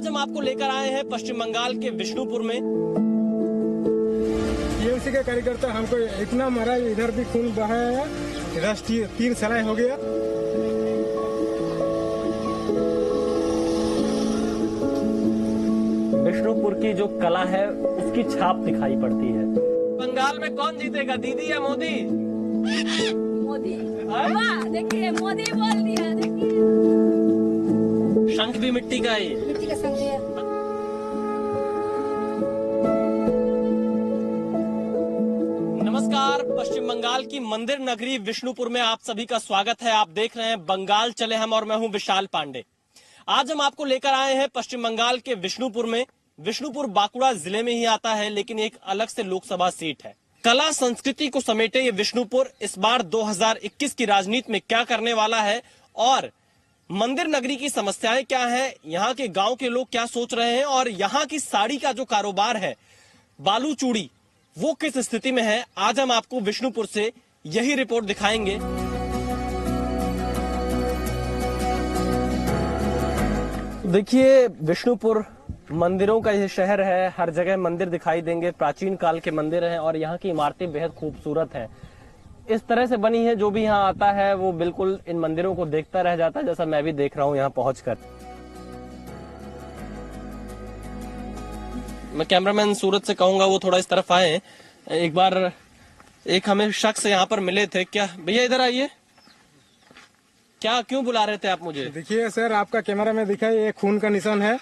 आज हम आपको लेकर आए हैं पश्चिम बंगाल के विष्णुपुर में। टीएमसी के कार्यकर्ता हमको इतना मारा, इधर भी खून बहाया है, इधर 3 सलाह हो गया। विष्णुपुर की जो कला है उसकी छाप दिखाई पड़ती है। बंगाल में कौन जीतेगा, दीदी या मोदी? मोदी। वाह, देखिए मोदी बोल दिया। देखिए शंख भी मिट्टी का है, मिट्टी का शंख है। नमस्कार, पश्चिम बंगाल की मंदिर नगरी विष्णुपुर में आप सभी का स्वागत है। आप देख रहे हैं बंगाल चले हम और मैं हूं विशाल पांडे। आज हम आपको लेकर आए हैं पश्चिम बंगाल के विष्णुपुर में। विष्णुपुर बांकुड़ा जिले में ही आता है, लेकिन एक अलग से लोकसभा सीट है। कला संस्कृति को समेटे ये विष्णुपुर इस बार 2021 की राजनीति में क्या करने वाला है और मंदिर नगरी की समस्याएं क्या हैं, यहाँ के गांव के लोग क्या सोच रहे हैं और यहाँ की साड़ी का जो कारोबार है, बालू चूड़ी, वो किस स्थिति में है, आज हम आपको विष्णुपुर से यही रिपोर्ट दिखाएंगे। देखिए, विष्णुपुर मंदिरों का यह शहर है। हर जगह मंदिर दिखाई देंगे, प्राचीन काल के मंदिर हैं और यहाँ की इमारतें बेहद खूबसूरत हैं। इस तरह से बनी है, जो भी यहाँ आता है वो बिल्कुल इन मंदिरों को देखता रह जाता है, जैसा मैं भी देख रहा हूँ यहाँ पहुंचकर। मैं कैमरामैन सूरज से कहूंगा वो थोड़ा इस तरफ आए। एक बार एक हमें शख्स यहाँ पर मिले थे। क्या भैया इधर आइए, क्या क्यों बुला रहे थे आप मुझे? देखिए सर, आपका कैमरा में दिखा, ये खून का निशान है।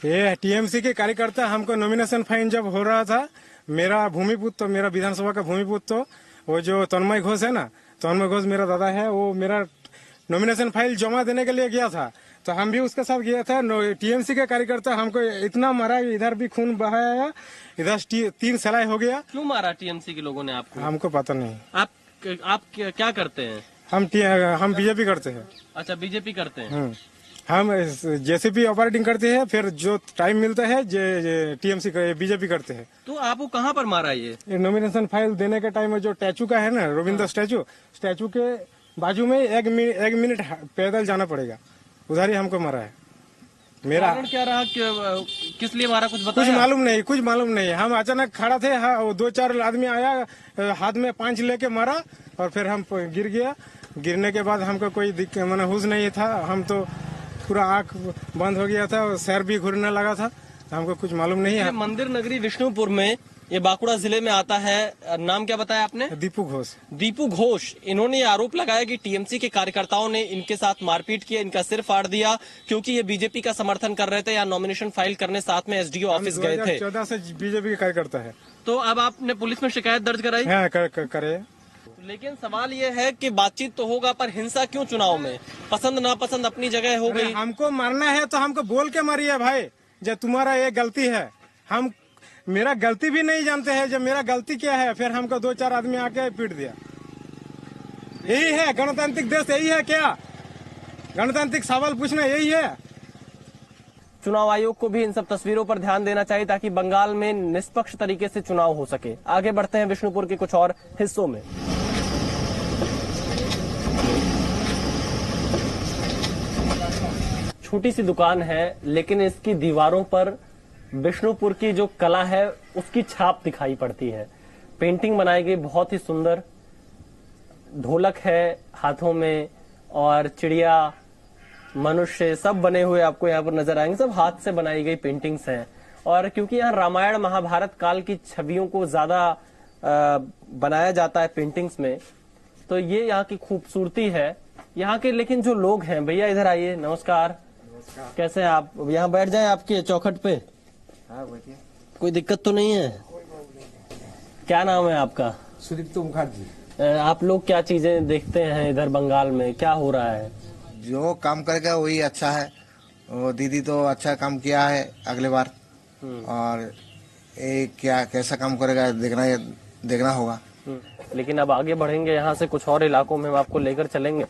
ये टीएमसी के कार्यकर्ता, हमको नॉमिनेशन फाइन जब हो रहा था, मेरा भूमिपुत्र, मेरा विधानसभा का भूमिपुत्र, वो जो तन्मय घोष है ना, तन्मय घोष मेरा दादा है, वो मेरा नॉमिनेशन फाइल जमा देने के लिए गया था, तो हम भी उसके साथ गया था। टीएमसी के कार्यकर्ता हमको इतना मारा, इधर भी खून बहाया, इधर 3 सलाह हो गया। क्यों मारा टीएमसी के लोगों ने आपको? हमको पता नहीं। आप क्या करते हैं? हम बीजेपी करते हैं। अच्छा, बीजेपी करते हैं। हम जेसीपी ऑपरेटिंग करते हैं, फिर जो टाइम मिलता है टीएमसी बीजेपी करते हैं। तो आपको कहाँ पर मारा ये? नॉमिनेशन फाइल देने के टाइम में जो स्टैचू का है ना, रविंद्र स्टैचू के बाजू में 1 मिनट पैदल जाना पड़ेगा, उधर ही हमको मारा है। मेरा कारण क्या रहा, किस लिए मारा, कुछ बताया? कुछ मालूम नहीं। हम अचानक खड़ा थे, 2-4 आदमी आया, हाथ में 5 लेके मारा और फिर हम गिर गया। गिरने के बाद हमको कोई माने होश नहीं था, हम तो पूरा आंख बंद हो गया था और सर भी घूरने लगा था, हमको कुछ मालूम नहीं है। मंदिर नगरी विष्णुपुर में, ये बांकुड़ा जिले में आता है। नाम क्या बताया आपने? दीपू घोष। दीपू घोष। इन्होंने ये आरोप लगाया कि टीएमसी के कार्यकर्ताओं ने इनके साथ मारपीट की, इनका सिर फाड़ दिया, क्योंकि ये बीजेपी का समर्थन कर रहे थे या नॉमिनेशन फाइल करने साथ में एसडीओ ऑफिस गए थे। 2014 से बीजेपी के कार्यकर्ता है। तो अब आपने पुलिस में शिकायत दर्ज कराई? हाँ, करे। लेकिन सवाल ये है कि बातचीत तो होगा, पर हिंसा क्यों चुनाव में? पसंद नापसंद अपनी जगह हो गई। हमको मारना है तो हमको बोल के मारिए भाई, जब तुम्हारा ये गलती है। हम मेरा गलती भी नहीं जानते हैं, जब मेरा गलती क्या है, फिर हमको 2-4 आदमी आके पीट दिया। यही है गणतांत्रिक देश, यही है क्या? गणतांत्रिक सवाल पूछना यही है। चुनाव आयोग को भी इन सब तस्वीरों पर ध्यान देना चाहिए ताकि बंगाल में निष्पक्ष तरीके से चुनाव हो सके। आगे बढ़ते हैं विष्णुपुर के कुछ और हिस्सों में। छोटी सी दुकान है, लेकिन इसकी दीवारों पर विष्णुपुर की जो कला है उसकी छाप दिखाई पड़ती है। पेंटिंग बनाई गई बहुत ही सुंदर, ढोलक है हाथों में और चिड़िया, मनुष्य सब बने हुए आपको यहाँ पर नजर आएंगे। सब हाथ से बनाई गई पेंटिंग्स हैं और क्योंकि यहाँ रामायण महाभारत काल की छवियों को ज्यादा बनाया जाता है पेंटिंग्स में, तो ये यहाँ की खूबसूरती है यहाँ के। लेकिन जो लोग हैं, भैया इधर आइए, नमस्कार। कैसे हैं आप? यहाँ बैठ जाएं आपके चौखट पे। हाँ, बैठिए। कोई दिक्कत तो नहीं है? क्या नाम है आपका? सुदीप्त मुखर्जी। आप लोग क्या चीजें देखते हैं इधर बंगाल में, क्या हो रहा है? जो काम करेगा वही अच्छा है। वो दीदी तो अच्छा काम किया है अगले बार, और ये क्या कैसा काम करेगा देखना होगा। लेकिन अब आगे बढ़ेंगे, यहाँ से कुछ और इलाकों में हम आपको लेकर चलेंगे।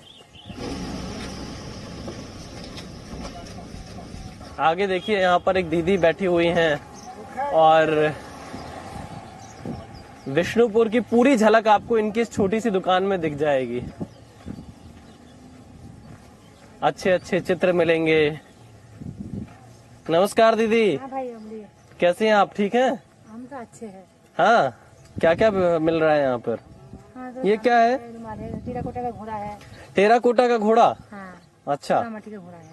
आगे देखिए, यहाँ पर एक दीदी बैठी हुई हैं और विष्णुपुर की पूरी झलक आपको इनकी इस छोटी सी दुकान में दिख जाएगी। अच्छे अच्छे चित्र मिलेंगे, नमस्कार दीदी, हाँ भाई अमली, कैसे हैं आप? ठीक हैं? हम तो अच्छे हैं। हाँ, क्या क्या मिल रहा है यहाँ पर? हाँ, तो ये क्या है? हमारे टेराकोटा का घोड़ा है। टेराकोटा का घोड़ा? हाँ, अच्छा, पूरा माटी का घोड़ा है,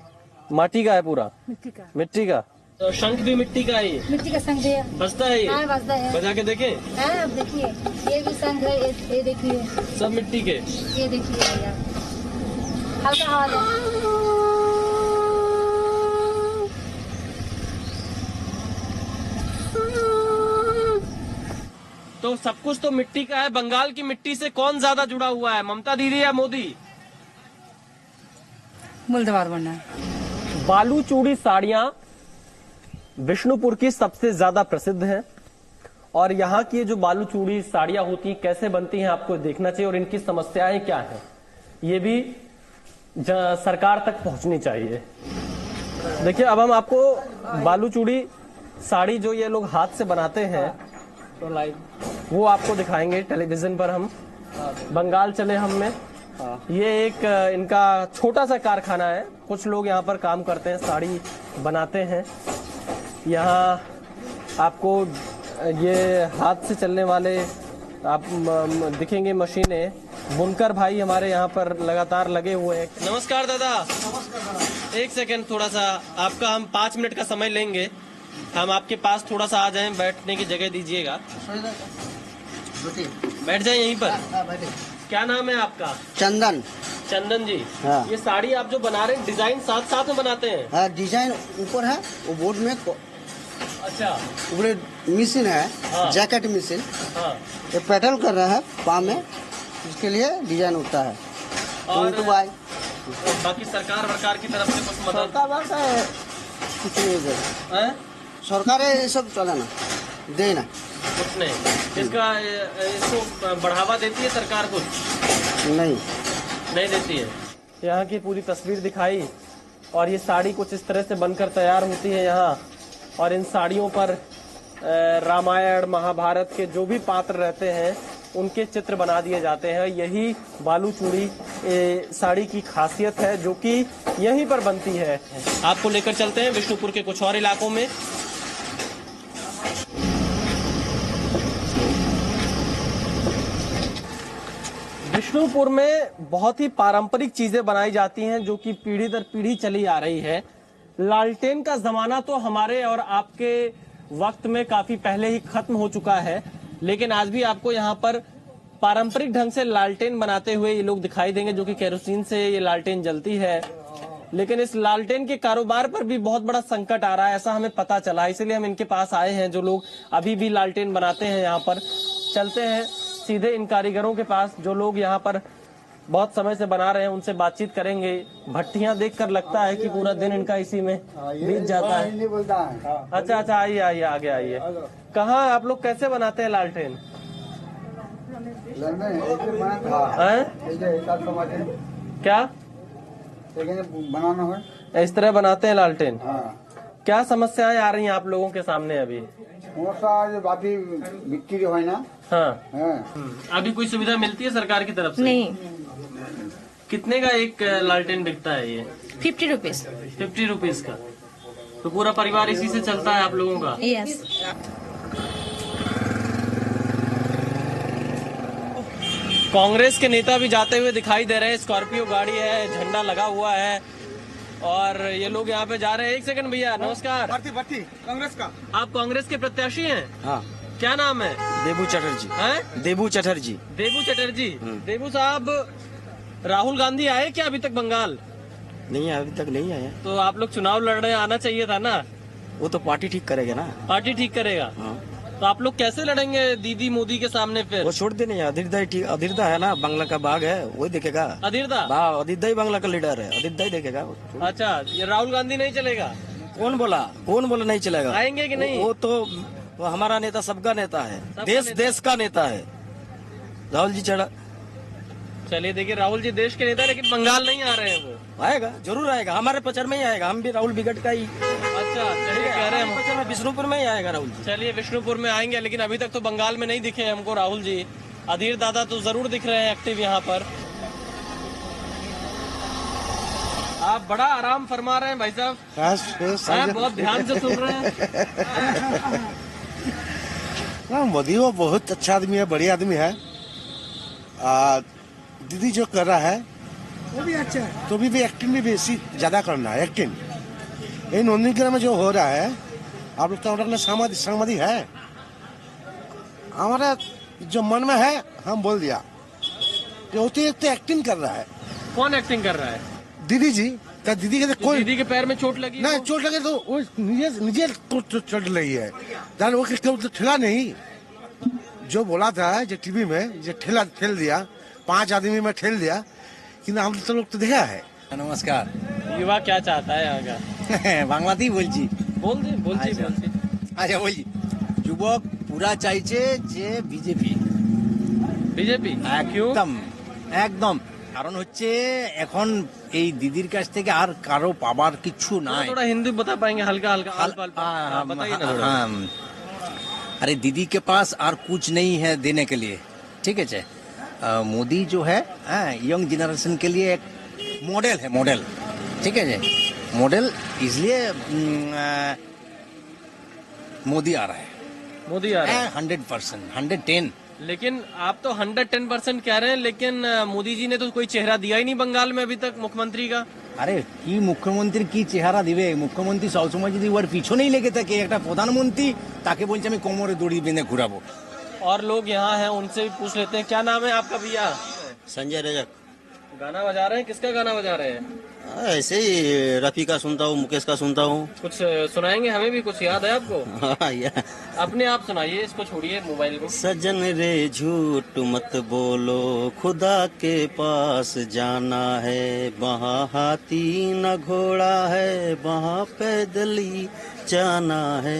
माटी का है पूरा? मिट्टी का। मिट्टी का? तो शंख भी मिट्टी का है ये? मिट्टी का संग है। बजता है हाँ, ये? बजता है। बजा के देखें? हाँ, अब देखिए, ये भी संग है, ये देखिए, सब मिट्टी के? ये देखिए भैया, हल्का आवाज है। तो सब कुछ तो मिट्टी का है। बंगाल की मिट्टी से कौन ज्यादा जुड़ा हुआ है, ममता दीदी या मोदी? मुल्दवार बनना। बालू चूड़ी साड़ियां विष्णुपुर की सबसे ज्यादा प्रसिद्ध हैं और यहाँ की जो बालू चूड़ी साड़ियां होती हैं कैसे बनती हैं आपको देखना चाहिए और इनकी समस्याएं क्या हैं ये भी सरकार तक पहुंचनी चाहिए। देखिए, अब हम आपको बालू चूड़ी साड़ी जो ये लोग हाथ से बनाते हैं तो लाइव वो आपको दिखाएंगे टेलीविजन पर। हम बंगाल चले हम में, ये एक इनका छोटा सा कारखाना है, कुछ लोग यहाँ पर काम करते हैं, साड़ी बनाते हैं। यहाँ आपको ये हाथ से चलने वाले आप दिखेंगे मशीनें, बुनकर भाई हमारे यहाँ पर लगातार लगे हुए हैं। नमस्कार दादा। नमस्कार। एक सेकंड, थोड़ा सा आपका हम 5 मिनट का समय लेंगे, हम आपके पास थोड़ा सा आ जाएं, बैठने की जगह दीजिएगा। बैठ जाए यहीं पर। क्या नाम है आपका? चंदन। चंदन जी, हाँ। ये साड़ी आप जो बना रहे हैं डिजाइन साथ साथ में बनाते हैं? हाँ, डिजाइन ऊपर है, वो बोर्ड में अच्छा, ऊपर मशीन है, हाँ। जैकेट मशीन, हाँ। ये पेडल कर रहा है पाँव में, इसके लिए डिजाइन उठता है। और तो भाई बाकी सरकार की तरफ से कुछ मदद? सरकार बात है, कुछ नहीं दे, हैं? सरकार ये सब चले ना, दे ना, कुछ नहीं। इसको बढ़ावा देती है सरकार? कुछ नहीं देती है। यहाँ की पूरी तस्वीर दिखाई और ये साड़ी कुछ इस तरह से बनकर तैयार होती है यहाँ, और इन साड़ियों पर रामायण महाभारत के जो भी पात्र रहते हैं उनके चित्र बना दिए जाते हैं। यही बालू चूड़ी साड़ी की खासियत है जो कि यहीं पर बनती है। आपको लेकर चलते हैं विष्णुपुर के कुछ और इलाकों में। विष्णुपुर में बहुत ही पारंपरिक चीजें बनाई जाती हैं जो कि पीढ़ी दर पीढ़ी चली आ रही है। लालटेन का जमाना तो हमारे और आपके वक्त में काफी पहले ही खत्म हो चुका है, लेकिन आज भी आपको यहाँ पर पारंपरिक ढंग से लालटेन बनाते हुए ये लोग दिखाई देंगे, जो कि केरोसिन से ये लालटेन जलती है। लेकिन इस लालटेन के कारोबार पर भी बहुत बड़ा संकट आ रहा है, ऐसा हमें पता चला, इसलिए हम इनके पास आए हैं जो लोग अभी भी लालटेन बनाते हैं यहाँ पर। चलते हैं सीधे इन कारीगरों के पास जो लोग यहाँ पर बहुत समय से बना रहे हैं, उनसे बातचीत करेंगे। भट्टियां देखकर लगता है कि पूरा दिन इनका इसी में बीत जाता है। अच्छा अच्छा, आइए आइए आगे आइए। कहाँ आप लोग कैसे बनाते हैं लालटेन? क्या बनाना है, इस तरह बनाते हैं लालटेन? हाँ। क्या समस्याएं आ रही हैं आप लोगों के सामने अभी? बाकी बिक्री है ना, हाँ, हाँ। अभी कोई सुविधा मिलती है सरकार की तरफ से? नहीं। कितने का एक लालटेन बिकता है ये? 50 रुपीज। 50 रुपीज का? तो पूरा परिवार इसी से चलता है आप लोगों का? यस। कांग्रेस के नेता भी जाते हुए दिखाई दे रहे हैं। स्कॉर्पियो गाड़ी है, झंडा लगा हुआ है और ये लोग यहाँ पे जा रहे हैं। एक सेकंड भैया, नमस्कार। भर्ती कांग्रेस का। आप कांग्रेस के प्रत्याशी हैं? हाँ। क्या नाम है? देबू चटर्जी। हैं? देबू चटर्जी। देबू चटर्जी। देबू साहब, राहुल गांधी आए क्या अभी तक बंगाल? नहीं, अभी तक नहीं आया। तो आप लोग चुनाव लड़ रहे हैं, आना चाहिए था ना। वो तो पार्टी ठीक करेगा ना। पार्टी ठीक करेगा? हाँ। तो आप लोग कैसे लड़ेंगे दीदी मोदी के सामने फिर? वो छोड़ देने, अधिरदा है ना, बांग्ला का बाग है, वही देखेगा। अधिरदा? अधिरदा ही बांग्ला का लीडर है, अधिरदा ही देखेगा। अच्छा, ये राहुल गांधी नहीं चलेगा? कौन बोला नहीं चलेगा? आएंगे कि नहीं? वो तो वो हमारा नेता सबका नेता है, नेता? देश का नेता है राहुल जी। चढ़ा चलिए, देखिए राहुल जी देश के नेता, लेकिन बंगाल नहीं आ रहे हैं। वो आएगा, जरूर आएगा, हमारे प्रचार में ही आएगा। हम भी राहुल बिगट का ही। अच्छा, चलिए, कह रहे हैं प्रचार में विष्णुपुर में ही आएगा राहुल जी। चलिए, विष्णुपुर में आएंगे, लेकिन अभी तक तो बंगाल में नहीं दिखे हमको राहुल जी। अधीर दादा तो जरूर दिख रहे हैं एक्टिव यहाँ पर। आप बड़ा आराम फरमा रहे हैं भाई साहब, हैं, बहुत ध्यान से सुन रहे हैं। मोदी वो बहुत अच्छा आदमी है, बढ़िया आदमी है। दीदी जो कर रहा है वो भी अच्छा है, तो भी एक्टिंग भी बेसी ज्यादा करना है। एक्टिंग इन नंदीग्राम में जो हो रहा है, आप लोग तो सहमति है। हमारा जो मन में है हम बोल दिया, जो होती है एक्टिंग कर रहा है। कौन एक्टिंग कर रहा है? दीदी जी, तो दीदी के कोई दीदी के पैर में चोट लगी? नहीं, चोट लगे तो वो निजे चोट लगी है, वो तो ठेला नहीं। जो बोला था जो टीवी में, जो ठेल दिया, 5 आदमी में ठेल दिया, कि हम तो लोग तो देखा है। नमस्कार। युवा क्या चाहता है यहाँ का? বাংলাতেই বলছি। বলছি। আচ্ছা বলছি, যুবক পুরা চাইছে যে বিজেপি। क्यों? একদম কারণ হচ্ছে এখন এই দিদির কাছ থেকে আর কারো পাবার কিছু নাই। थोड़ा हिंदी बता पाएंगे? हल्का बताइए ना थोड़ा। अरे दीदी के पास और कुछ नहीं है देने के लिए, ठीक है चे। मोदी जो है यंग जनरेशन के लिए एक मॉडल है, मॉडल, ठीक है जी। मॉडल इसलिए मोदी आ रहा है। 100%, 110। लेकिन आप तो 110% कह रहे हैं, लेकिन मोदी जी ने तो कोई चेहरा दिया ही नहीं बंगाल में अभी तक मुख्यमंत्री का। আরে কি মুখ্যমন্ত্রী কি চেহারা দিবে? মুখ্যমন্ত্রী সবসময় যদি ওর পিছনেই লেগে থাকে, একটা প্রধানমন্ত্রী তাকে বলছে আমি কোমরে দড়ি বেঁধে ঘুরাবো। और लोग यहाँ हैं, उनसे भी पूछ लेते हैं। क्या नाम है आपका भैया? संजय रजक। गाना बजा रहे हैं? किसका गाना बजा रहे हैं? ऐसे ही रफी का सुनता हूँ, मुकेश का सुनता हूँ। कुछ सुनाएंगे? हमें भी कुछ याद है आपको? हाँ, अपने आप सुनाइए, इसको छोड़िए मोबाइल को। सजन रे झूठ मत बोलो, खुदा के पास जाना है, वहाँ हाथी न घोड़ा है, वहाँ पैदली जाना है।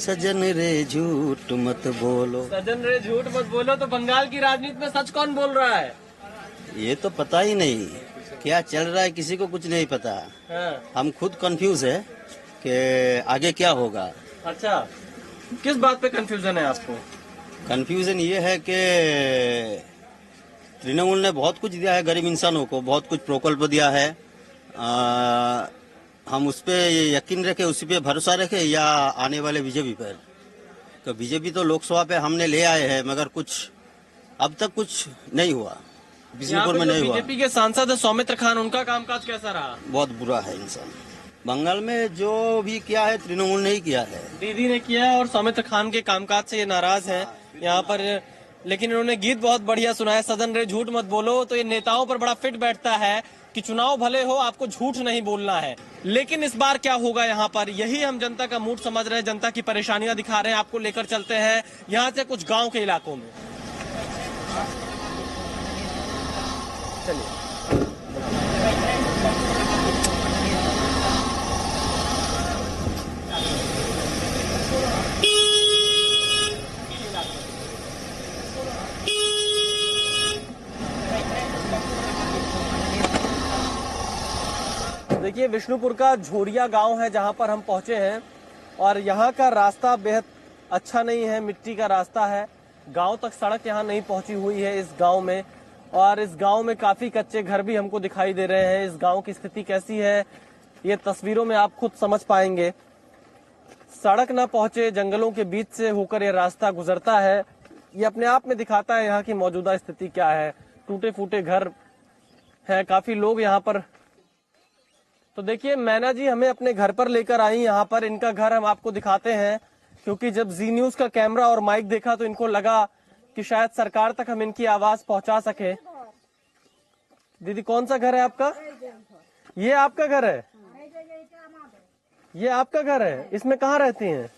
सजन रे झूठ मत बोलो। सजन रे झूठ मत बोलो, तो बंगाल की राजनीति में सच कौन बोल रहा है? ये तो पता ही नहीं क्या चल रहा है, किसी को कुछ नहीं पता। हम खुद कंफ्यूज है कि आगे क्या होगा। अच्छा, किस बात पे कंफ्यूजन है आपको? कंफ्यूजन ये है कि तृणमूल ने बहुत कुछ दिया है गरीब इंसानों को, बहुत कुछ प्रकल्प दिया है। हम उस पे यकीन रखे, उसी पे भरोसा रखे, या आने वाले बीजेपी पर? तो बीजेपी तो लोकसभा पे हमने ले आए हैं, मगर कुछ अब तक कुछ नहीं हुआ, बिजनपुर में नहीं हुआ। बीजेपी के सांसद है सौमित्र खान, उनका कामकाज कैसा रहा? बहुत बुरा है इंसान। बंगाल में जो भी किया है तृणमूल ने ही किया है। दीदी ने किया है और सौमित्र खान के कामकाज से ये नाराज हैं यहाँ पर। लेकिन इन्होंने गीत बहुत बढ़िया सुनाया, सजन रे झूठ मत बोलो। तो ये नेताओं पर बड़ा फिट बैठता है कि चुनाव भले हो, आपको झूठ नहीं बोलना है। लेकिन इस बार क्या होगा यहाँ पर, यही हम जनता का मूड समझ रहे हैं, जनता की परेशानियां दिखा रहे हैं। आपको लेकर चलते हैं यहाँ से कुछ गाँव के इलाकों में। चलिए। देखिए, विष्णुपुर का झोरिया गांव है जहां पर हम पहुंचे हैं, और यहां का रास्ता बेहद अच्छा नहीं है, मिट्टी का रास्ता है। गांव तक सड़क यहां नहीं पहुंची हुई है इस गांव में, और इस गांव में काफी कच्चे घर भी हमको दिखाई दे रहे हैं। इस गांव की स्थिति कैसी है ये तस्वीरों में आप खुद समझ पाएंगे। सड़क न पहुंचे, जंगलों के बीच से होकर ये रास्ता गुजरता है। ये अपने आप में दिखाता है यहाँ की मौजूदा स्थिति क्या है। टूटे फूटे घर हैं, काफी लोग यहाँ पर। तो देखिए, मैना जी हमें अपने घर पर लेकर आई। यहाँ पर इनका घर हम आपको दिखाते हैं, क्योंकि जब जी न्यूज का कैमरा और माइक देखा तो इनको लगा कि शायद सरकार तक हम इनकी आवाज पहुंचा सके। दीदी, कौन सा घर है आपका? ये आपका घर है? ये आपका घर है? इसमें कहाँ रहती हैं?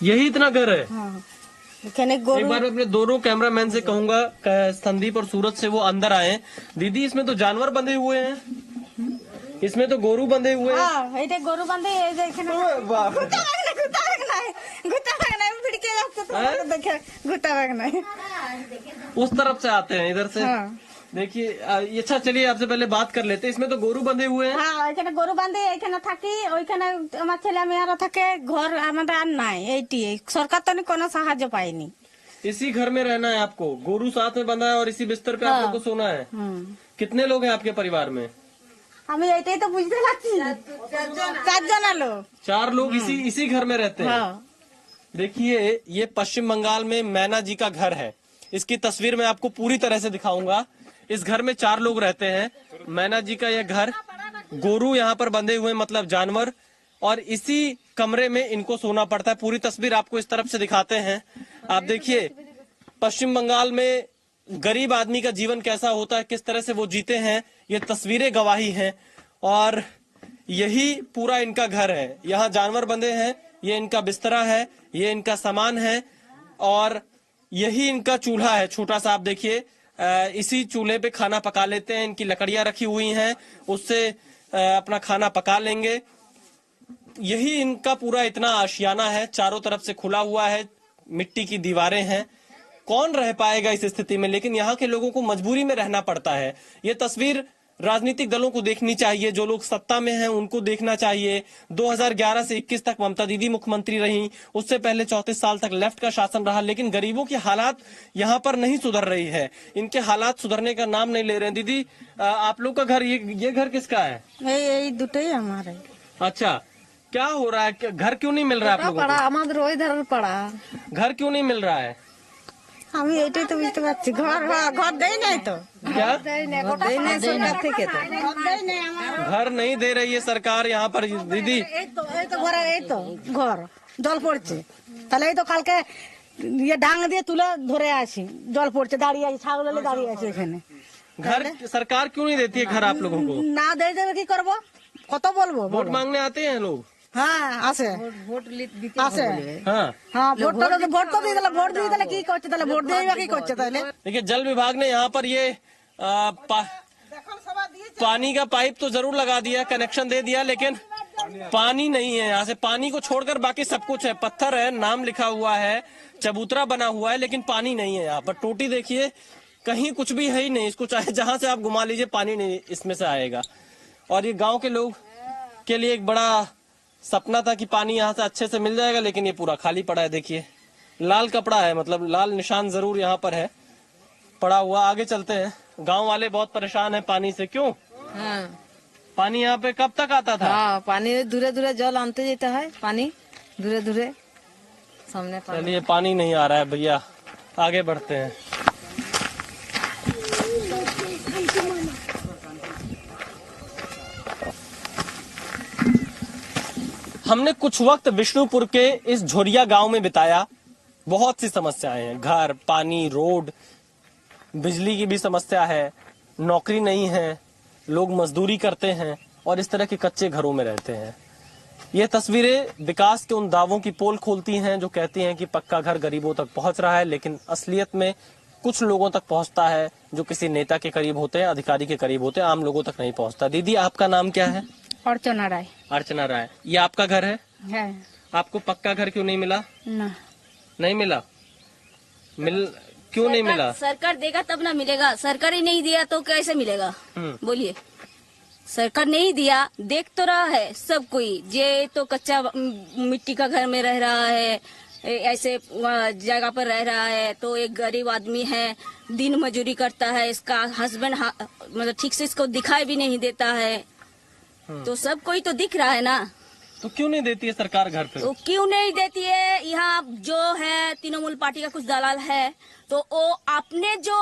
यही इतना घर है? एक बार अपने दोनों कैमरामैन से कहूंगा, संदीप और सूरज से, वो अंदर आए। दीदी, इसमें तो जानवर बंधे हुए हैं, इसमें तो गोरू बंधे हुए हैं। गोरू बंधे उस तरफ से आते हैं, इधर से। देखिए, अच्छा चलिए आपसे पहले बात कर लेते हैं। इसमें तो गोरू बंधे हुए हैं। हाँ, এখানে গরু বাঁধে, এখানে থাকি, ওইখানে আমার ছেলে মেয়েরা থাকে। ঘর আমাদের আর নাই, এইটি সরকার তো কোনো সাহায্য পাইনি। इसी घर में रहना है आपको? गोरू साथ में बंधा है और इसी बिस्तर पे आप लोग को सोना है? कितने लोग हैं आपके परिवार में? আমি এটাই তো বুঝতে পারছি চারজন লোক 4 लोग इसी घर में रहते हैं। देखिए ये पश्चिम बंगाल में मैना जी का घर है। इसकी तस्वीर मैं आपको पूरी तरह से दिखाऊंगा। इस घर में 4 लोग रहते हैं। मैना जी का यह घर, गोरू यहाँ पर बंधे हुए मतलब जानवर, और इसी कमरे में इनको सोना पड़ता है। पूरी तस्वीर आपको इस तरफ से दिखाते हैं। आप देखिए पश्चिम बंगाल में गरीब आदमी का जीवन कैसा होता है, किस तरह से वो जीते हैं, ये तस्वीरें गवाही हैं। और यही पूरा इनका घर है। यहाँ जानवर बंधे हैं, ये इनका बिस्तरा है, ये इनका सामान है, और यही इनका चूल्हा है छोटा सा। आप देखिए इसी चूल्हे पे खाना पका लेते हैं। इनकी लकड़ियां रखी हुई हैं, उससे अपना खाना पका लेंगे। यही इनका पूरा इतना आशियाना है, चारों तरफ से खुला हुआ है, मिट्टी की दीवारें हैं। कौन रह पाएगा इस स्थिति में, लेकिन यहाँ के लोगों को मजबूरी में रहना पड़ता है। ये तस्वीर राजनीतिक दलों को देखनी चाहिए, जो लोग सत्ता में हैं उनको देखना चाहिए। 2011 से 21 तक ममता दीदी मुख्यमंत्री रही, उससे पहले 34 साल तक लेफ्ट का शासन रहा, लेकिन गरीबों की हालात यहाँ पर नहीं सुधर रही है। इनके हालात सुधरने का नाम नहीं ले रहे हैं। दीदी आप लोग का घर, ये घर किसका है? यही दुटे हमारे। अच्छा, क्या हो रहा है? घर क्यों नहीं मिल रहा है आप लोगों को? আমাদের ওই ধারে পড়া घर क्यों नहीं मिल रहा है? আমি এটাই তো বুঝতে পারছি। ঘর দেই নাই তো। क्या দেই নাই সরকার থেকে তো। ঘর দেই নাই আমার। घर नहीं दे रही है सरकार यहाँ पर दीदी। এই তো ঘরে এই তো ঘর জল পড়ছে। তাহলে এই তো কালকে ইয়ে ডাং দিয়ে তুলে ধরে আসি, জল পড়ছে, দাঁড়িয়ে আছি, ছাগলে দাঁড়িয়ে আছে এখানে। घर सरकार क्यों नहीं देती है घर आप लोगों को? না দেই দেবে কি করব, কত বলবো? वोट मांगने आते हैं लोग। হ্যাঁ আসে, আসে। हाँ হ্যাঁ ভোট তো দিয়ে দিলে, ভোট দিয়ে দিলে কি করছে তাহলে? ভোট দিয়ে কি করছে তাহলে? देखिए जल विभाग ने यहाँ पर ये पानी का पाइप तो जरूर लगा दिया, कनेक्शन दे दिया, लेकिन पानी नहीं है। यहाँ से पानी को छोड़कर बाकी सब कुछ है। पत्थर है, नाम लिखा हुआ है, चबूतरा बना हुआ है, लेकिन पानी नहीं है। यहाँ पर टोटी देखिए, कहीं कुछ भी है ही नहीं। इसको चाहे जहां से आप घुमा लीजिए, पानी नहीं इसमें से आएगा। और ये गांव के लोग के लिए एक बड़ा सपना था कि पानी यहाँ से अच्छे से मिल जाएगा, लेकिन ये पूरा खाली पड़ा है। देखिए लाल कपड़ा है, मतलब लाल निशान जरूर यहाँ पर है पड़ा हुआ। आगे चलते हैं। गांव वाले बहुत परेशान हैं पानी से। क्यों? पानी यहाँ पे कब तक आता था? हाँ, पानी दूरे दूरे जल आनते जाता है, पानी दूरे दूरे सामने। चलिए पानी नहीं आ रहा है भैया, आगे बढ़ते हैं। हमने कुछ वक्त विष्णुपुर के इस झोरिया गांव में बिताया। बहुत सी समस्याएं हैं, घर, पानी, रोड, बिजली की भी समस्या है, नौकरी नहीं है, लोग मजदूरी करते हैं और इस तरह के कच्चे घरों में रहते हैं। ये तस्वीरें विकास के उन दावों की पोल खोलती हैं जो कहती हैं कि पक्का घर गरीबों तक पहुंच रहा है, लेकिन असलियत में कुछ लोगों तक पहुंचता है जो किसी नेता के करीब होते हैं, अधिकारी के करीब होते हैं, आम लोगों तक नहीं पहुंचता। दीदी आपका नाम क्या है? अर्चना राय। अर्चना राय, ये आपका घर है? आपको पक्का घर क्यों नहीं मिला? नहीं मिला? क्यों नहीं मिला? सरकार देगा तब ना मिलेगा। सरकार ही नहीं दिया तो कैसे मिलेगा? बोलिए, सरकार नहीं दिया, देख तो रहा है सब कोई। जे तो कच्चा मिट्टी का घर में रह रहा है, ऐसे जगह पर रह रहा है, तो एक गरीब आदमी है, दिन मजदूरी करता है, इसका हस्बैंड मतलब ठीक से इसको दिखाई भी नहीं देता है, तो सब कोई तो दिख रहा है ना। तो क्यों नहीं देती है सरकार घर पे? तो क्यों नहीं देती है? यहाँ जो है तृणमूल पार्टी का कुछ दलाल है, तो वो अपने जो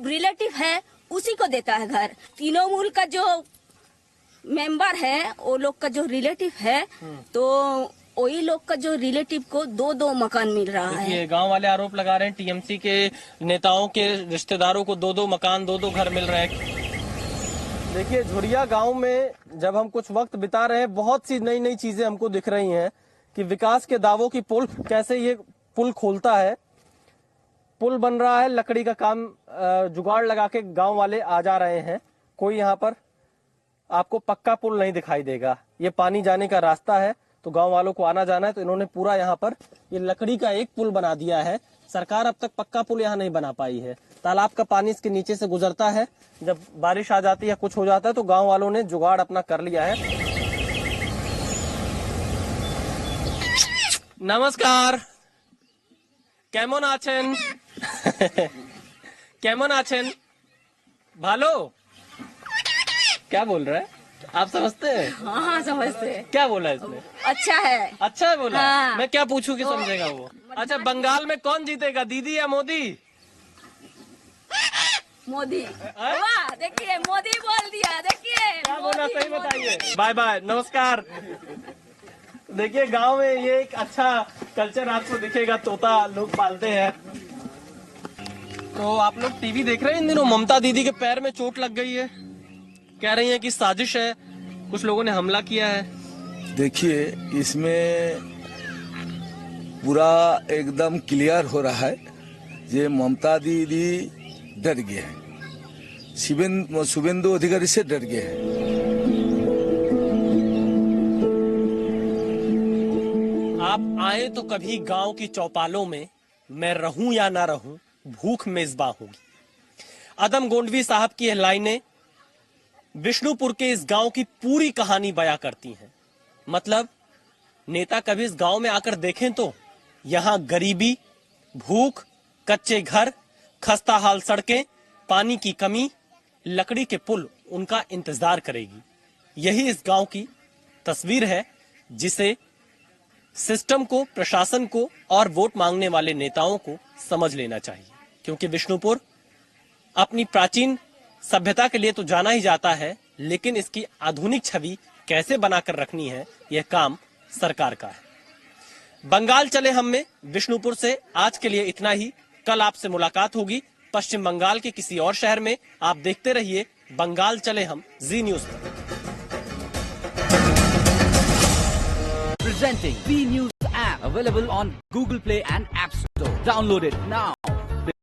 रिलेटिव है उसी को देता है घर। तृणमूल का जो मेंबर है, वो लोग का जो रिलेटिव है, तो वही लोग का जो रिलेटिव को 2-2 मकान मिल रहा है। गांव वाले आरोप लगा रहे हैं टीएमसी के नेताओं के रिश्तेदारों को 2-2 मकान, 2-2 घर मिल रहे हैं। देखिए झोरिया गांव में जब हम कुछ वक्त बिता रहे हैं, बहुत सी नई नई चीजें हमको दिख रही हैं कि विकास के दावों की पुल कैसे ये पुल खोलता है। पुल बन रहा है, लकड़ी का काम जुगाड़ लगा के गांव वाले आ जा रहे हैं। कोई यहाँ पर आपको पक्का पुल नहीं दिखाई देगा। ये पानी जाने का रास्ता है, तो गांव वालों को आना जाना है, तो इन्होंने पूरा यहाँ पर ये लकड़ी का एक पुल बना दिया है। सरकार अब तक पक्का पुल यहाँ नहीं बना पाई है। तालाब का पानी इसके नीचे से गुजरता है, जब बारिश आ जाती है, कुछ हो जाता है, तो गांव वालों ने जुगाड़ अपना कर लिया है। नमस्कार, केमन आछेन? केमन आछेन? भालो? क्या बोल रहा है? आप समझते हैं? हाँ समझते हैं। क्या बोला इसने? अच्छा है। अच्छा है बोला। हाँ। मैं क्या पूछूं कि समझेगा वो? अच्छा, बंगाल में कौन जीतेगा, दीदी या मोदी? मोदी। वाह, देखिए मोदी बोल दिया, देखिए क्या बोला, मोदी, सही मोदी। बताइए। बाय बाय, नमस्कार। देखिए गांव में ये एक अच्छा कल्चर आपको दिखेगा, तोता लोग पालते हैं। तो आप लोग टीवी देख रहे हैं इन दिनों, ममता दीदी के पैर में चोट लग गई है, कह रही है कि साजिश है, कुछ लोगों ने हमला किया है। देखिए, इसमें पूरा एकदम क्लियर हो रहा है, ये ममता दीदी डर गए हैं, शुभेंदु अधिकारी से डर गए हैं। आप आए तो कभी गांव की चौपालों में, मैं रहूं या ना रहूं, भूख मेजबां होगी। अदम गोंडवी साहब की यह लाइनें विष्णुपुर के इस गांव की पूरी कहानी बयां करती हैं। मतलब नेता कभी इस गांव में आकर देखें तो यहां गरीबी, भूख, कच्चे घर, खस्ता हाल सड़कें, पानी की कमी, लकड़ी के पुल उनका इंतजार करेगी। यही इस गांव की तस्वीर है, जिसे सिस्टम को, प्रशासन को और वोट मांगने वाले नेताओं को समझ लेना चाहिए। क्योंकि विष्णुपुर अपनी प्राचीन सभ्यता के लिए तो जाना ही जाता है, लेकिन इसकी आधुनिक छवि कैसे बनाकर रखनी है, यह काम सरकार का है। बंगाल चले हम में विष्णुपुर से आज के लिए इतना ही। कल आपसे मुलाकात होगी पश्चिम बंगाल के किसी और शहर में। आप देखते रहिए बंगाल चले हम, जी न्यूज पर। Presenting V News app, available on Google Play and App Store. Download it now.